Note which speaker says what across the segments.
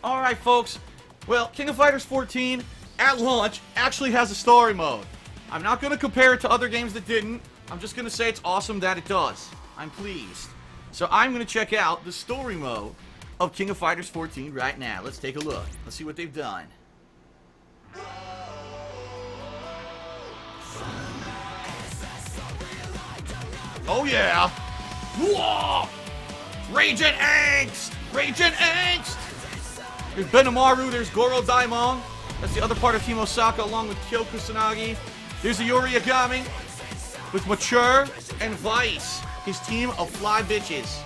Speaker 1: Alright, folks. Well, King of Fighters 14, at launch, actually has a story mode. I'm not going to compare it to other games that didn't. I'm just going to say it's awesome that it does. I'm pleased. So I'm going to check out the story mode of King of Fighters 14 right now. Let's take a look. Let's see what they've done. Oh yeah! Whoa! Raging Angst! Raging Angst! There's Benimaru, there's Goro Daimon. That's the other part of Team Osaka along with Kyo Kusanagi. There's the Yoriyagami with Mature and Vice. His team of fly bitches.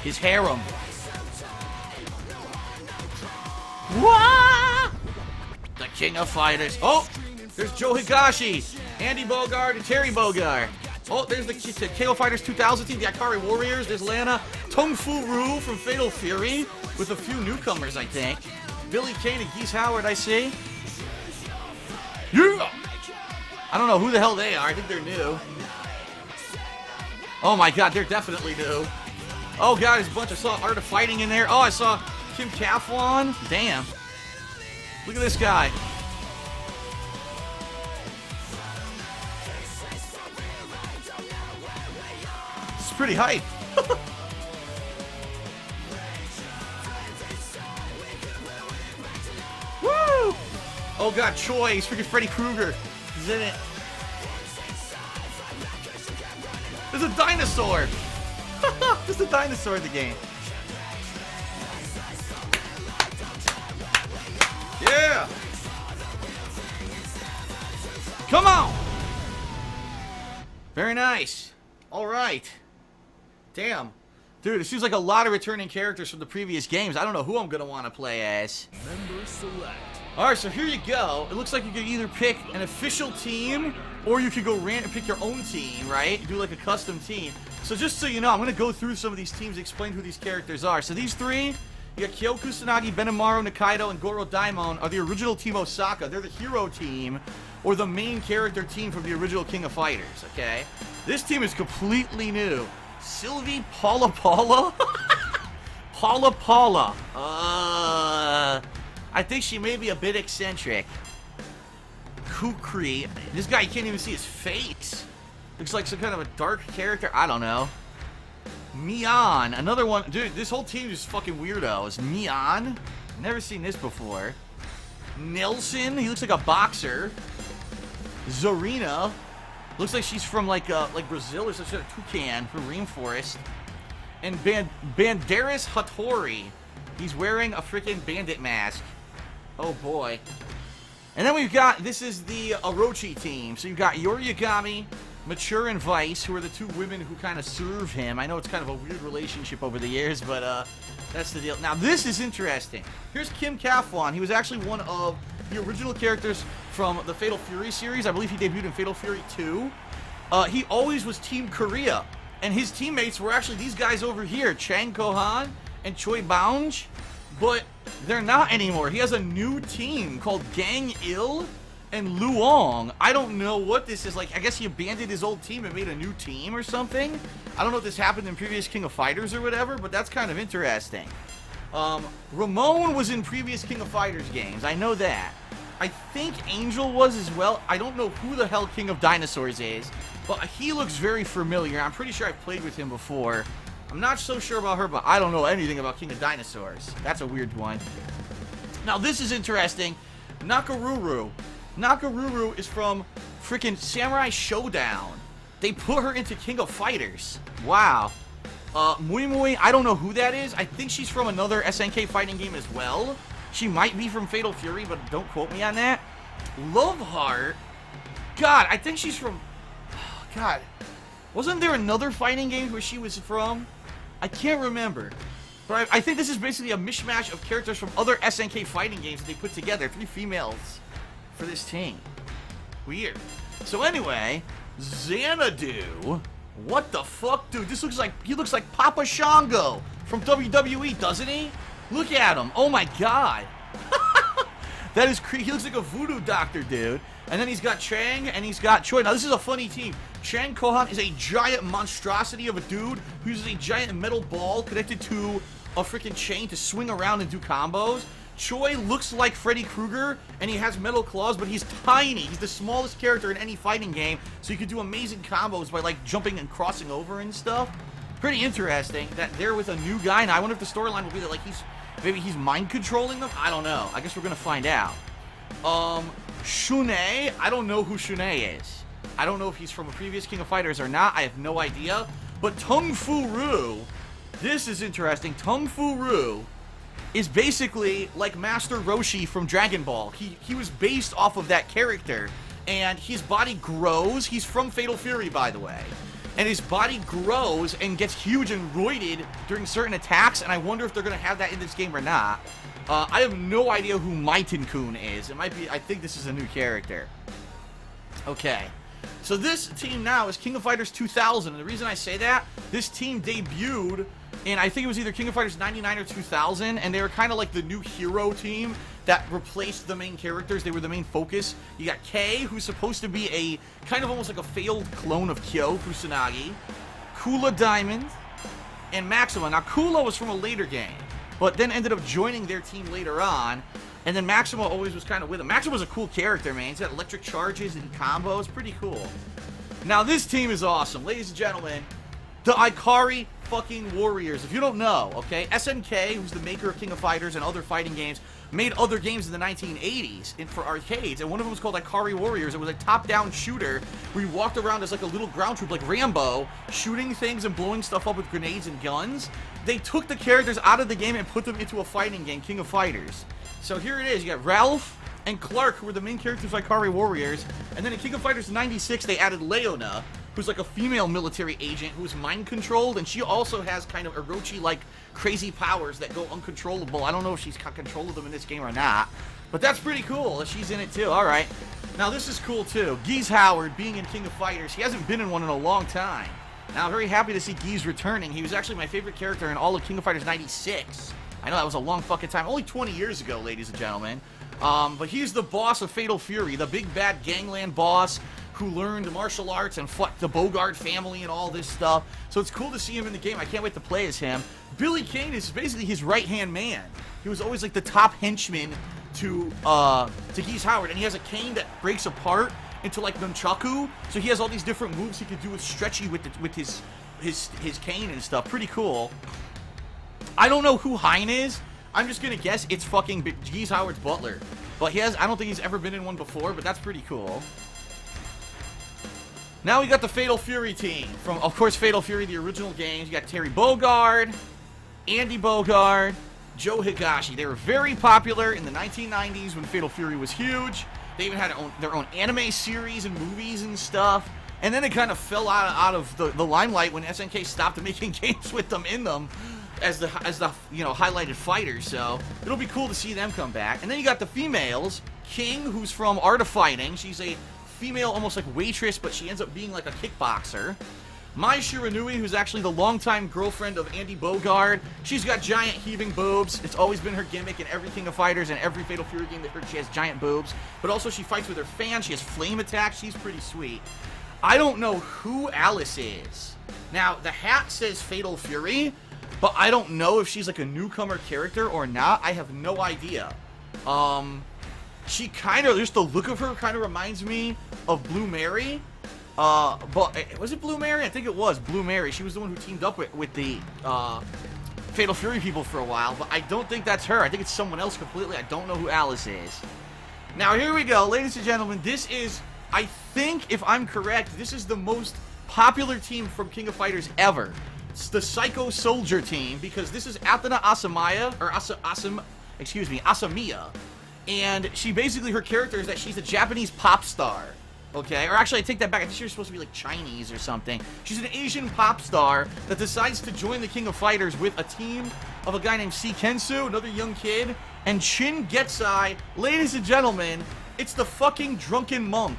Speaker 1: His harem. Wah! The King of Fighters. Oh! There's Joe Higashi, Andy Bogard, and Terry Bogard. Oh, there's the King of Fighters 2000 team, the Akari Warriors. There's Lana, Tung Fu Ru from Fatal Fury, with a few newcomers, I think. Billie Kent and Geese Howard, I see. Yeah! I don't know who the hell they are. I think they're new. Oh my god, they're definitely new. Oh god, there's a bunch. I saw Art of Fighting in there. Oh, I saw Kim Kaplan. Damn. Look at this guy. It's pretty hype. Woo! Oh god, Choi. He's freaking Freddy Krueger. He's in it. There's a dinosaur. There's a dinosaur in the game. Yeah. Come on. Very nice. All right. Damn. Dude, it seems like a lot of returning characters from the previous games. I don't know who I'm going to want to play as.
Speaker 2: Member select.
Speaker 1: Alright, so here you go. It looks like you could either pick an official team, or you could go random pick your own team, right? Do like a custom team. So just so you know, I'm going to go through some of these teams, explain who these characters are. So these three, you got Kyo Kusanagi, Benimaru, Nikaido, and Goro Daimon are the original Team Osaka. They're the hero team, or the main character team from the original King of Fighters, okay? This team is completely new. Sylvie Paula Paula? Paula Paula. I think she may be a bit eccentric. Kukri. This guy, you can't even see his face. Looks like some kind of a dark character. I don't know. Mian. Another one. Dude, this whole team is fucking weirdos. Mian. Never seen this before. Nelson. He looks like a boxer. Zarina. Looks like she's from like Brazil or some sort of toucan from Rainforest. And Banderas Hattori. He's wearing a freaking bandit mask. Oh boy. And then we've got, this is the Orochi team. So you've got Yoriyagami, Mature, and Vice, who are the two women who kind of serve him. I know it's kind of a weird relationship over the years, but that's the deal. Now this is interesting. Here's Kim Kaplan. He was actually one of the original characters from the Fatal Fury series. I believe he debuted in Fatal Fury 2. He always was Team Korea. And his teammates were actually these guys over here, Chang Kohan and Choi Baunj. But they're not anymore. He has a new team called Gang Il and Luong. I don't know what this is like. I guess he abandoned his old team and made a new team or something. I don't know if this happened in previous King of Fighters or whatever, but that's kind of interesting. Ramon was in previous King of Fighters games. I know that. I think Angel was as well. I don't know who the hell King of Dinosaurs is, but he looks very familiar. I'm pretty sure I've played with him before. I'm not so sure about her, but I don't know anything about King of Dinosaurs. That's a weird one. Now, this is interesting. Nakaruru. Nakaruru is from freaking Samurai Showdown. They put her into King of Fighters. Wow. Mui Mui, I don't know who that is. I think she's from another SNK fighting game as well. She might be from Fatal Fury, but don't quote me on that. Love Heart. God, I think she's from... Oh, God. Wasn't there another fighting game where she was from? I can't remember. But I think this is basically a mishmash of characters from other SNK fighting games that they put together. 3 females for this team. Weird. So anyway, Xanadu. What the fuck, dude? This looks like... He looks like Papa Shango from WWE, doesn't he? Look at him. Oh my god. That is creepy. He looks like a voodoo doctor, dude. And then he's got Chang and he's got Choi. Now, this is a funny team. Chang Kohan is a giant monstrosity of a dude who uses a giant metal ball connected to a freaking chain to swing around and do combos. Choi looks like Freddy Krueger, and he has metal claws, but he's tiny. He's the smallest character in any fighting game, so you can do amazing combos by, like, jumping and crossing over and stuff. Pretty interesting that they're with a new guy. Now, I wonder if the storyline will be that, like, maybe he's mind controlling them? I don't know. I guess we're gonna find out. Shune, I don't know who Shune is. I don't know if he's from a previous King of Fighters or not. I have no idea. But Tung Fu Roo, this is interesting. Tung Fu Roo is basically like Master Roshi from Dragon Ball. He was based off of that character, and his body grows. He's from Fatal Fury, by the way. And his body grows and gets huge and roided during certain attacks, and I wonder if they're going to have that in this game or not. I have no idea who Maiten-kun is. It might be, I think this is a new character. Okay. So this team now is King of Fighters 2000, and the reason I say that, this team debuted in, I think it was either King of Fighters 99 or 2000, and they were kind of like the new hero team that replaced the main characters. They were the main focus. You got Kei, who's supposed to be a kind of almost like a failed clone of Kyo Kusanagi, Kula Diamond, and Maxima. Now, Kula was from a later game, but then ended up joining their team later on, and then Maxima always was kind of with him. Maxima was a cool character, man. He's got electric charges and combos. Pretty cool. Now, this team is awesome. Ladies and gentlemen, the Ikari fucking Warriors. If you don't know, okay, SNK, who's the maker of King of Fighters and other fighting games, made other games in the 1980s for arcades, and one of them was called Ikari Warriors. It was a top-down shooter where you walked around as like a little ground troop, like Rambo, shooting things and blowing stuff up with grenades and guns. They took the characters out of the game and put them into a fighting game, King of Fighters. So here it is. You got Ralph and Clark, who were the main characters of Ikari Warriors, and then in King of Fighters 96, they added Leona, who's like a female military agent who's mind-controlled, and she also has kind of Orochi-like crazy powers that go uncontrollable. I don't know if she's got control of them in this game or not, but that's pretty cool that she's in it too. All right. Now, this is cool too. Geese Howard being in King of Fighters. He hasn't been in one in a long time. Now, I'm very happy to see Geese returning. He was actually my favorite character in all of King of Fighters 96. I know that was a long fucking time. Only 20 years ago, ladies and gentlemen. But he's the boss of Fatal Fury, the big bad gangland boss who learned martial arts and fought the Bogard family and all this stuff. So it's cool to see him in the game. I can't wait to play as him. Billie Kent is basically his right-hand man. He was always like the top henchman to Geese Howard, and he has a cane that breaks apart into like nunchaku. So he has all these different moves he could do with Stretchy with his cane and stuff. Pretty cool. I don't know who Hein is. I'm just gonna guess it's fucking Geese Howard's butler. But I don't think he's ever been in one before, but that's pretty cool. Now we got the Fatal Fury team. From, of course, Fatal Fury, the original games. You got Terry Bogard, Andy Bogard, Joe Higashi. They were very popular in the 1990s when Fatal Fury was huge. They even had their own anime series and movies and stuff. And then it kind of fell out of the limelight when SNK stopped making games with them in them as the highlighted fighters. So it'll be cool to see them come back. And then you got the females. King, who's from Art of Fighting. She's a female, almost like waitress, but she ends up being like a kickboxer. Mai Shiranui, who's actually the longtime girlfriend of Andy Bogard. She's got giant heaving boobs. It's always been her gimmick in every King of Fighters and every Fatal Fury game that she has giant boobs. But also she fights with her fans. She has flame attacks. She's pretty sweet. I don't know who Alice is. Now, the hat says Fatal Fury, but I don't know if she's like a newcomer character or not. I have no idea. She kind of, just the look of her kind of reminds me of Blue Mary. But was it Blue Mary? I think it was Blue Mary. She was the one who teamed up with the Fatal Fury people for a while, but I don't think that's her. I think it's someone else completely. I don't know who Alice is. Now, here we go. Ladies and gentlemen, this is, I think, if I'm correct, this is the most popular team from King of Fighters ever. It's the Psycho Soldier team, because this is Athena Asamiya, or Asamiya. And she basically, her character is that she's a Japanese pop star. Okay, or actually I take that back. I think she was supposed to be like Chinese or something. She's an Asian pop star that decides to join the King of Fighters with a team of a guy named Seikensu, another young kid, and Shin Getsai. Ladies and gentlemen, it's the fucking drunken monk.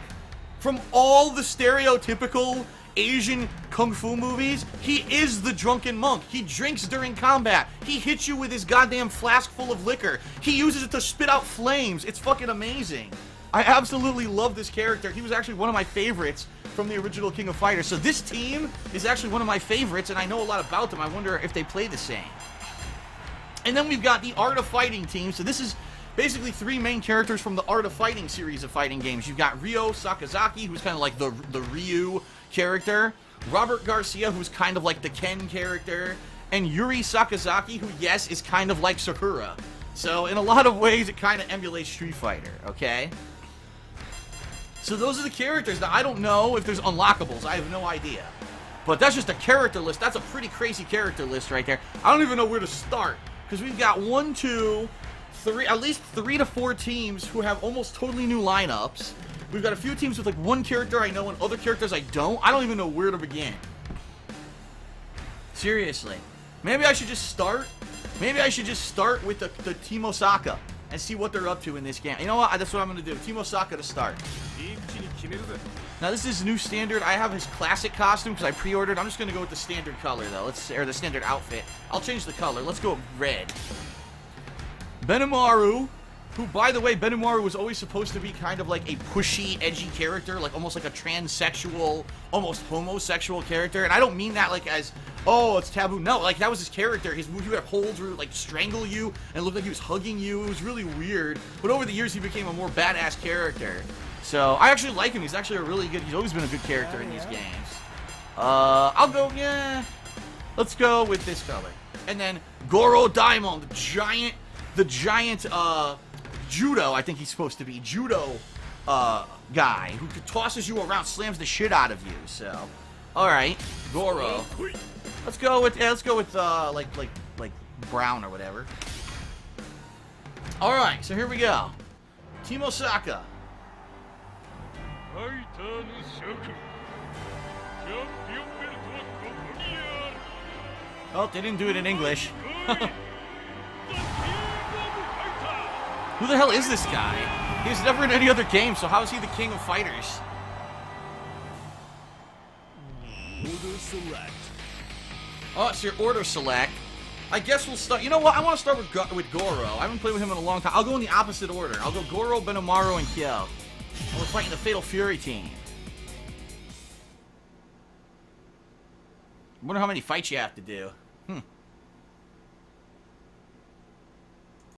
Speaker 1: From all the stereotypical Asian kung fu movies, he is the drunken monk. He drinks during combat. He hits you with his goddamn flask full of liquor. He uses it to spit out flames. It's fucking amazing. I absolutely love this character. He was actually one of my favorites from the original King of Fighters. So this team is actually one of my favorites, and I know a lot about them. I wonder if they play the same. And then we've got the Art of Fighting team. So this is basically 3 main characters from the Art of Fighting series of fighting games. You've got Ryo Sakazaki, who's kind of like the Ryu character. Robert Garcia, who's kind of like the Ken character. And Yuri Sakazaki, who, yes, is kind of like Sakura. So in a lot of ways, it kind of emulates Street Fighter, okay? So those are the characters. Now, I don't know if there's unlockables. I have no idea. But that's just a character list. That's a pretty crazy character list right there. I don't even know where to start. Because we've got 1, 2, 3, at least 3 to 4 teams who have almost totally new lineups. We've got a few teams with like 1 character I know and other characters I don't. I don't even know where to begin. Seriously. Maybe I should just start. Maybe I should just start with the Team Osaka and see what they're up to in this game. You know what? That's what I'm going to do. Team Osaka to start. Now this is new standard. I have his classic costume because I pre-ordered. I'm just going to go with the standard color though. Or the standard outfit. I'll change the color. Let's go with red. Benimaru, who, by the way, Benimaru was always supposed to be kind of like a pushy, edgy character, like almost like a transsexual, almost homosexual character. And I don't mean that like as, oh, it's taboo. No, like that was his character. His move, he would have holds where he would like strangle you and it looked like he was hugging you. It was really weird. But over the years, he became a more badass character. So I actually like him. He's actually a really good, he's always been a good character in these games. I'll go, yeah, let's go with this color. And then Goro Daimon, the giant, judo, I think he's supposed to be, judo, guy, who tosses you around, slams the shit out of you, so. Alright, Goro. Let's go with, like brown or whatever. Alright, so here we go. Team Osaka. Oh, they didn't do it in English. Who the hell is this guy? He was never in any other game, so how is he the King of Fighters?
Speaker 2: Order select.
Speaker 1: Oh, it's your order select. I guess we'll start. You know what? I want to start with Goro. I haven't played with him in a long time. I'll go in the opposite order. I'll go Goro, Benimaru, and Kyo. And we're fighting the Fatal Fury team. I wonder how many fights you have to do.